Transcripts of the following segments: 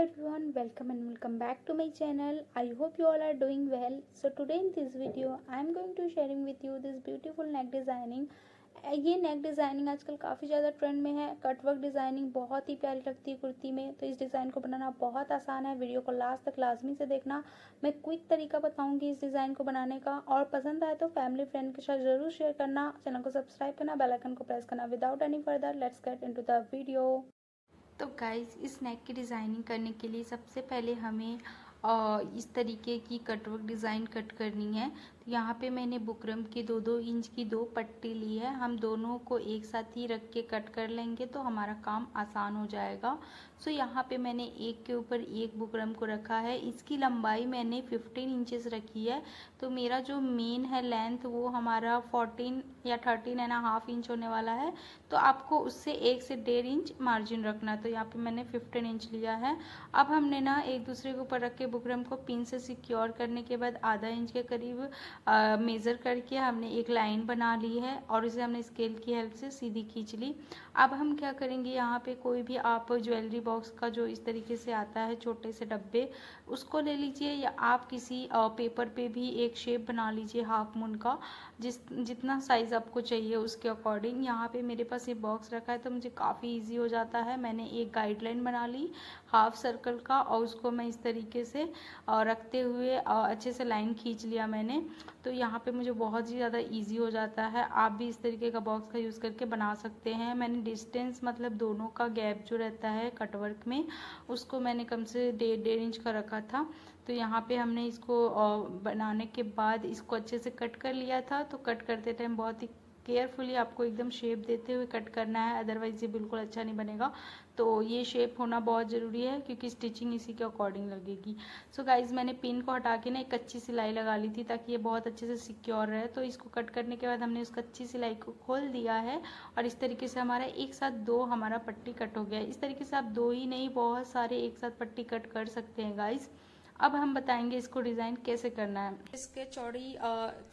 everyone, welcome and welcome back to my channel. I hope you all are doing well. So today in this video I am going to sharing with you this beautiful neck designing. ये नेक designing आजकल काफ़ी ज़्यादा trend में है। Cutwork designing बहुत ही प्यारी लगती है कुर्ती में, तो इस डिज़ाइन को बनाना बहुत आसान है। वीडियो को लास्ट तक लाजमी से देखना। मैं क्विक तरीका बताऊंगी इस डिज़ाइन को बनाने का, और पसंद आए तो फैमिली फ्रेंड के साथ ज़रूर शेयर करना। चैनल को सब्सक्राइब करना, बेल आइकन को प्रेस करना। Without any further let's get into the video. तो गाइस, इस नेक की डिज़ाइनिंग करने के लिए सबसे पहले हमें इस तरीके की कटवर्क डिज़ाइन कट करनी है। तो यहाँ पे मैंने बुकरम की 2-2 इंच की 2 पट्टी ली है। हम दोनों को एक साथ ही रख के कट कर लेंगे तो हमारा काम आसान हो जाएगा। सो यहाँ पे मैंने एक के ऊपर एक बुकरम को रखा है। इसकी लंबाई मैंने 15 इंचेस रखी है। तो मेरा जो मेन है लेंथ वो हमारा 14 या 13.5 इंच होने वाला है। तो आपको उससे 1 से 1.5 इंच मार्जिन रखना। तो यहाँ पे मैंने 15 इंच लिया है। अब हमने ना एक दूसरे के ऊपर रख के बुकरम को पिन से सिक्योर करने के बाद आधा इंच के करीब मेज़र करके हमने एक लाइन बना ली है और इसे हमने स्केल की हेल्प से सीधी खींच ली। अब हम क्या करेंगे, यहाँ पे कोई भी आप ज्वेलरी बॉक्स का जो इस तरीके से आता है छोटे से डब्बे, उसको ले लीजिए, या आप किसी पेपर पे भी एक शेप बना लीजिए हाफ मून का, जितना साइज़ आपको चाहिए उसके अकॉर्डिंग। यहाँ पे मेरे पास ये बॉक्स रखा है तो मुझे काफ़ी इजी हो जाता है। मैंने एक गाइडलाइन बना ली हाफ सर्कल का और उसको मैं इस तरीके से रखते हुए अच्छे से लाइन खींच लिया मैंने। तो यहाँ पे मुझे बहुत ही ज़्यादा इजी हो जाता है। आप भी इस तरीके का बॉक्स का यूज़ करके बना सकते हैं। मैंने डिस्टेंस मतलब दोनों का गैप जो रहता है कटवर्क में, उसको मैंने कम से 1.5 इंच का रखा था। तो यहाँ पे हमने इसको बनाने के बाद इसको अच्छे से कट कर लिया था। तो कट करते टाइम बहुत ही केयरफुली आपको एकदम शेप देते हुए कट करना है, अदरवाइज़ ये बिल्कुल अच्छा नहीं बनेगा। तो ये शेप होना बहुत ज़रूरी है क्योंकि स्टिचिंग इसी के अकॉर्डिंग लगेगी। सो गाइज, मैंने पिन को हटा के ना एक कच्ची सिलाई लगा ली थी ताकि ये बहुत अच्छे से सिक्योर रहे। तो इसको कट करने के बाद हमने उस कच्ची सिलाई को खोल दिया है और इस तरीके से हमारा एक साथ 2 हमारा पट्टी कट हो गया है। इस तरीके से आप 2 ही नहीं, बहुत सारे एक साथ पट्टी कट कर सकते हैं गाइज। अब हम बताएंगे इसको डिज़ाइन कैसे करना है। इसके चौड़ी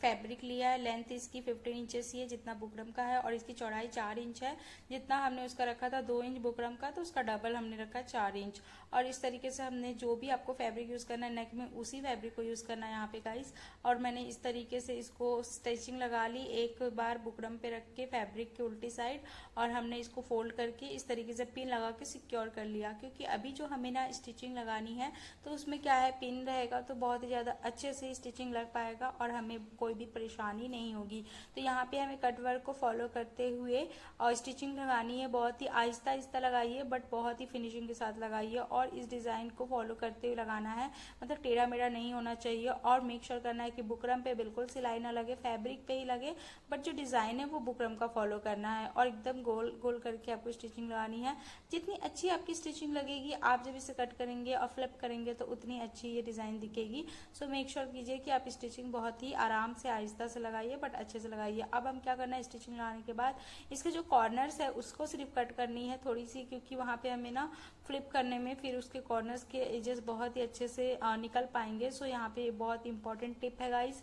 फैब्रिक लिया है, लेंथ इसकी 15 इंचेस ही है जितना बुकरम का है, और इसकी चौड़ाई 4 इंच है। जितना हमने उसका रखा था 2 इंच बुकरम का, तो उसका डबल हमने रखा 4 इंच। और इस तरीके से हमने जो भी आपको फैब्रिक यूज़ करना है नेक में, उसी फैब्रिक को यूज़ करना है यहाँ पे गाइस। और मैंने इस तरीके से इसको स्टिचिंग लगा ली, एक बार बुकरम पे रख के फैब्रिक के उल्टी साइड, और हमने इसको फोल्ड करके इस तरीके से पिन लगा के सिक्योर कर लिया। क्योंकि अभी जो हमें ना स्टिचिंग लगानी है तो उसमें क्या है, पिन रहेगा तो बहुत ही ज़्यादा अच्छे से स्टिचिंग लग पाएगा और हमें कोई भी परेशानी नहीं होगी। तो यहाँ पे हमें कटवर्क को फॉलो करते हुए और स्टिचिंग लगानी है। बहुत ही आहिस्ता आहिस्ता लगाइए, बट बहुत ही फिनिशिंग के साथ लगाइए, और इस डिज़ाइन को फॉलो करते हुए लगाना है। मतलब टेढ़ा मेढ़ा नहीं होना चाहिए, और मेक श्योर करना है कि बुकरम पे बिल्कुल सिलाई ना लगे, फैब्रिक पे ही लगे, बट जो डिज़ाइन है वो बुकरम का फॉलो करना है। और एकदम गोल गोल करके आपको स्टिचिंग लगानी है। जितनी अच्छी आपकी स्टिचिंग लगेगी, आप जब इसे कट करेंगे और फ्लिप करेंगे तो उतनी अच्छी ये डिज़ाइन दिखेगी। सो मेक श्योर कीजिए कि आप स्टिचिंग बहुत ही आराम से आहिस्ता से लगाइए, बट अच्छे से लगाइए। अब हम क्या करना है, स्टिचिंग लगाने के बाद इसके जो कॉर्नर्स है उसको सिर्फ कट करनी है थोड़ी सी, क्योंकि वहाँ पे हमें ना फ्लिप करने में फिर उसके कॉर्नर्स के एजेस बहुत ही अच्छे से निकल पाएंगे। सो यहाँ पे बहुत इंपॉर्टेंट टिप है गाइस।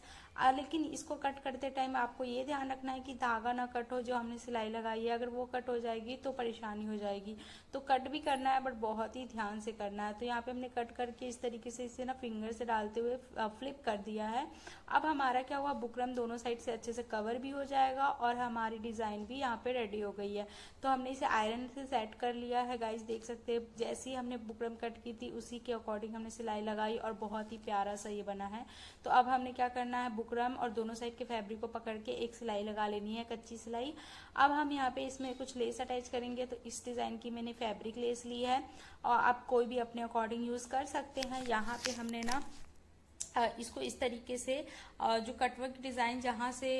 लेकिन इसको कट करते टाइम आपको ये ध्यान रखना है कि धागा ना कट हो, जो हमने सिलाई लगाई है, अगर वो कट हो जाएगी तो परेशानी हो जाएगी। तो कट भी करना है, बट बहुत ही ध्यान से करना है। तो यहाँ पे हमने कट करके इस तरीके से इसे ना फिंगर से डालते हुए फ्लिप कर दिया है। अब हमारा क्या हुआ, बुकरम दोनों साइड से अच्छे से कवर भी हो जाएगा और हमारी डिज़ाइन भी यहाँ पे रेडी हो गई है। तो हमने इसे आयरन से सेट कर लिया है गाइज, देख सकते हैं। जैसी हमने बुकरम कट की थी उसी के अकॉर्डिंग हमने सिलाई लगाई और बहुत ही प्यारा सा ये बना है। तो अब हमने क्या करना है, बुकरम और दोनों साइड के फैब्रिक को पकड़ के एक सिलाई लगा लेनी है, कच्ची सिलाई। अब हम यहाँ पे इसमें कुछ लेस अटैच करेंगे। तो इस डिज़ाइन की मैंने फैब्रिक लेस ली है, और आप कोई भी अपने अकॉर्डिंग यूज़ कर सकते हैं। यहाँ पे हमने ना इसको इस तरीके से जो कटवर्क डिज़ाइन जहाँ से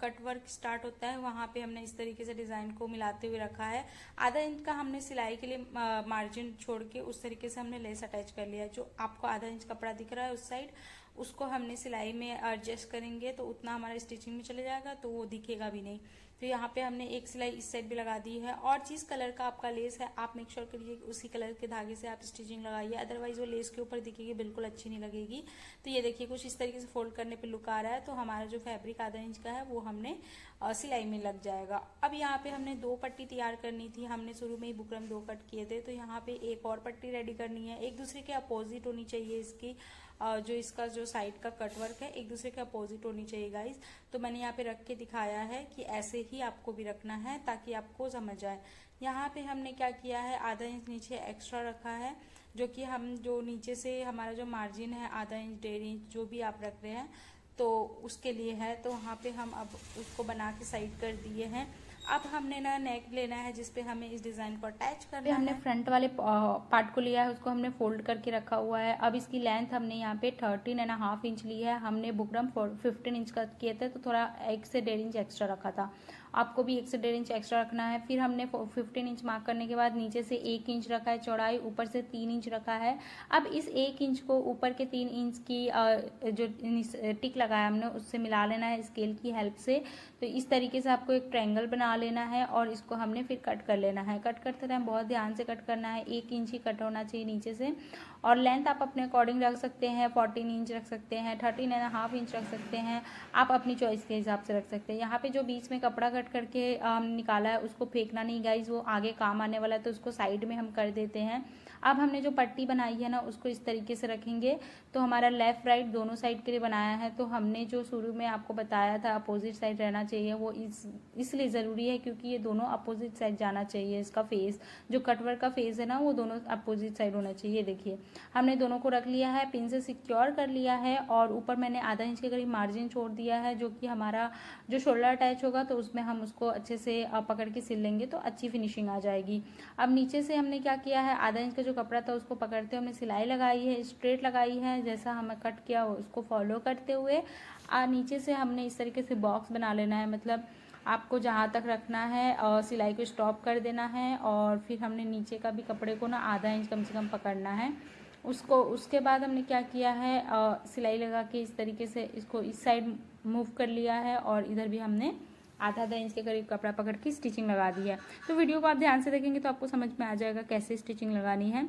कटवर्क स्टार्ट होता है वहाँ पे हमने इस तरीके से डिज़ाइन को मिलाते हुए रखा है। आधा इंच का हमने सिलाई के लिए मार्जिन छोड़ के उस तरीके से हमने लेस अटैच कर लिया है। जो आपको आधा इंच कपड़ा दिख रहा है उस साइड, उसको हमने सिलाई में एडजस्ट करेंगे तो उतना हमारा स्टिचिंग में चले जाएगा, तो वो दिखेगा भी नहीं। तो यहाँ पे हमने एक सिलाई इस साइड भी लगा दी है। और जिस कलर का आपका लेस है आप मेक श्योर करिए कि उसी कलर के धागे से आप स्टिचिंग लगाइए, अदरवाइज वो लेस के ऊपर दिखेगी, बिल्कुल अच्छी नहीं लगेगी। तो ये देखिए कुछ इस तरीके से फोल्ड करने पे लुक आ रहा है। तो हमारा जो फैब्रिक आधा इंच का है वो हमने सिलाई में लग जाएगा। अब यहाँ पे हमने 2 पट्टी तैयार करनी थी, हमने शुरू में ही बुकरम 2 कट किए थे, तो यहाँ पे एक और पट्टी रेडी करनी है। एक दूसरे के अपोजिट होनी चाहिए इसकी, जो इसका जो साइड का कटवर्क है एक दूसरे के अपोजिट होनी चाहिए गाइस। तो मैंने यहाँ पे रख के दिखाया है कि ऐसे ही आपको भी रखना है ताकि आपको समझ आए। यहाँ पे हमने क्या किया है, आधा इंच नीचे एक्स्ट्रा रखा है, जो कि हम जो नीचे से हमारा जो मार्जिन है आधा इंच 1.5 इंच जो भी आप रख रहे हैं तो उसके लिए है। तो वहाँ पे हम अब उसको बना के साइड कर दिए हैं। अब हमने ना नेक लेना है जिसपे हमें इस डिज़ाइन को अटैच करना है। हमने फ्रंट वाले पार्ट को लिया है, उसको हमने फोल्ड करके रखा हुआ है। अब इसकी लेंथ हमने यहाँ पे 13.5 इंच ली है। हमने बुकरम 15 इंच का किए थे तो थोड़ा 1 से 1.5 इंच एक्स्ट्रा रखा था, आपको भी 1 से 1.5 इंच एक्स्ट्रा रखना है। फिर हमने 15 इंच मार्क करने के बाद नीचे से 1 इंच रखा है चौड़ाई, ऊपर से 3 इंच रखा है। अब इस 1 इंच को ऊपर के 3 इंच की जो टिक लगाया हमने उससे मिला लेना है स्केल की हेल्प से। तो इस तरीके से आपको एक ट्रायंगल बना लेना है और इसको हमने फिर कट कर लेना है। कट करते टाइम बहुत ध्यान से कट करना है, 1 इंच ही कट होना चाहिए नीचे से। और लेंथ आप अपने अकॉर्डिंग रख सकते हैं, 14 इंच रख सकते हैं, 13.5 इंच रख सकते हैं, आप अपनी चॉइस के हिसाब से रख सकते हैं। यहाँ पे जो बीच में कपड़ा कट करके निकाला है उसको फेंकना नहीं गाइज, वो आगे काम आने वाला है, तो उसको साइड में हम कर देते हैं। अब हमने जो पट्टी बनाई है ना उसको इस तरीके से रखेंगे, तो हमारा लेफ़्ट राइट दोनों साइड के लिए बनाया है। तो हमने जो शुरू में आपको बताया था अपोजिट साइड रहना चाहिए, वो इसलिए ज़रूरी है क्योंकि ये दोनों अपोजिट साइड जाना चाहिए। इसका फेस जो कटवर्क का फेस है ना वो दोनों अपोजिट साइड होना चाहिए। देखिए हमने दोनों को रख लिया है, पिन से सिक्योर कर लिया है और ऊपर मैंने आधा इंच के करीब मार्जिन छोड़ दिया है, जो कि हमारा जो शोल्डर अटैच होगा तो उसमें हम उसको अच्छे से पकड़ के सिल लेंगे तो अच्छी फिनिशिंग आ जाएगी। अब नीचे से हमने क्या किया है, आधा इंच का जो कपड़ा था उसको पकड़ते हुए हमने सिलाई लगाई है, स्ट्रेट लगाई है, जैसा हमें कट किया उसको फॉलो करते हुए नीचे से हमने इस तरीके से बॉक्स बना लेना है। मतलब आपको जहाँ तक रखना है और सिलाई को स्टॉप कर देना है और फिर हमने नीचे का भी कपड़े को ना आधा इंच कम से कम पकड़ना है उसको। उसके बाद हमने क्या किया है, सिलाई लगा के इस तरीके से इसको इस साइड मूव कर लिया है और इधर भी हमने आधा इंच के करीब कपड़ा पकड़ के स्टिचिंग लगा दी है। तो वीडियो को आप ध्यान से देखेंगे तो आपको समझ में आ जाएगा कैसे स्टिचिंग लगानी है।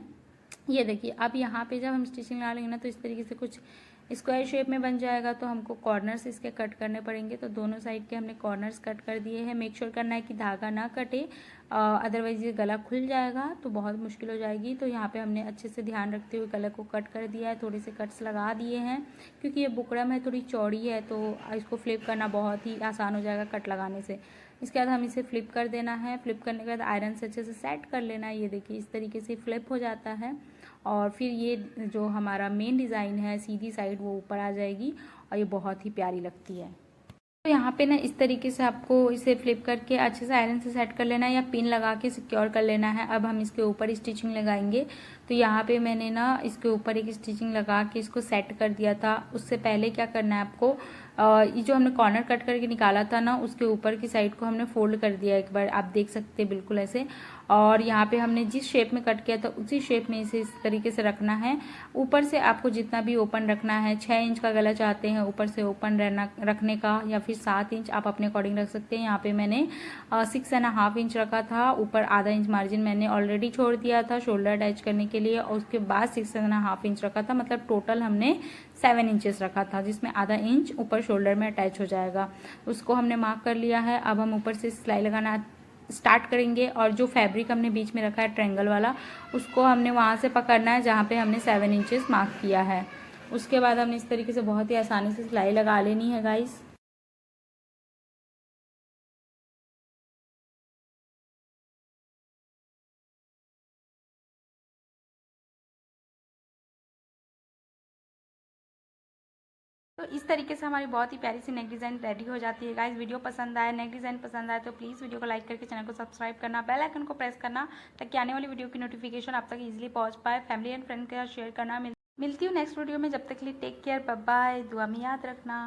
ये देखिए अब यहाँ पे जब हम स्टिचिंग लगा लेंगे ना तो इस तरीके से कुछ स्क्वायर शेप में बन जाएगा। तो हमको कॉर्नर्स इसके कट करने पड़ेंगे, तो दोनों साइड के हमने कॉर्नर्स कट कर दिए हैं। मेक श्योर करना है कि धागा ना कटे, अदरवाइज ये गला खुल जाएगा तो बहुत मुश्किल हो जाएगी। तो यहाँ पे हमने अच्छे से ध्यान रखते हुए गले को कट कर दिया है, थोड़े से कट्स लगा दिए हैं क्योंकि ये बुकरम है थोड़ी चौड़ी है तो इसको फ्लिप करना बहुत ही आसान हो जाएगा कट लगाने से। इसके बाद हम इसे फ्लिप कर देना है, फ्लिप करने के बाद आयरन से अच्छे से सेट कर लेना है। ये देखिए इस तरीके से फ्लिप हो जाता है और फिर ये जो हमारा मेन डिज़ाइन है सीधी साइड वो ऊपर आ जाएगी और ये बहुत ही प्यारी लगती है। तो यहाँ पे ना इस तरीके से आपको इसे फ्लिप करके अच्छे से आयरन से सेट कर लेना है या पिन लगा के सिक्योर कर लेना है। अब हम इसके ऊपर स्टिचिंग लगाएंगे। तो यहाँ पे मैंने ना इसके ऊपर एक स्टिचिंग लगा के इसको सेट कर दिया था। उससे पहले क्या करना है आपको, ये जो हमने कॉर्नर कट करके निकाला था ना उसके ऊपर की साइड को हमने फोल्ड कर दिया एक बार, आप देख सकते हैं बिल्कुल ऐसे। और यहाँ पे हमने जिस शेप में कट किया था उसी शेप में इसे इस तरीके से रखना है। ऊपर से आपको जितना भी ओपन रखना है, 6 इंच का गला चाहते हैं ऊपर से ओपन रखने का या फिर 7 इंच आप अपने अकॉर्डिंग रख सकते हैं। यहाँ पे मैंने 6.5 इंच रखा था, ऊपर आधा इंच मार्जिन मैंने ऑलरेडी छोड़ दिया था शोल्डर अटैच करने के लिए और उसके बाद 6.5 इंच रखा था। मतलब टोटल हमने 7 इंचेस रखा था जिसमें आधा इंच ऊपर शोल्डर में अटैच हो जाएगा। उसको हमने मार्क कर लिया है। अब हम ऊपर से सिलाई लगाना स्टार्ट करेंगे और जो फैब्रिक हमने बीच में रखा है ट्रायंगल वाला उसको हमने वहाँ से पकड़ना है जहाँ पे हमने 7 इंचेस मार्क किया है। उसके बाद हमने इस तरीके से बहुत ही आसानी से सिलाई लगा लेनी है गाइस। तो इस तरीके से हमारी बहुत ही प्यारी सी नेक डिज़ाइन रेडी हो जाती है गाइस। वीडियो पसंद आए, नेक डिज़ाइन पसंद आए तो प्लीज़ वीडियो को लाइक करके चैनल को सब्सक्राइब करना, बेल आइकन को प्रेस करना ताकि आने वाली वीडियो की नोटिफिकेशन आप तक इजीली पहुंच पाए। फैमिली एंड फ्रेंड के साथ शेयर करना। मिलती हूँ नेक्स्ट वीडियो में, जब तक के लिए टेक केयर, बाय बाय, दुआ में याद रखना।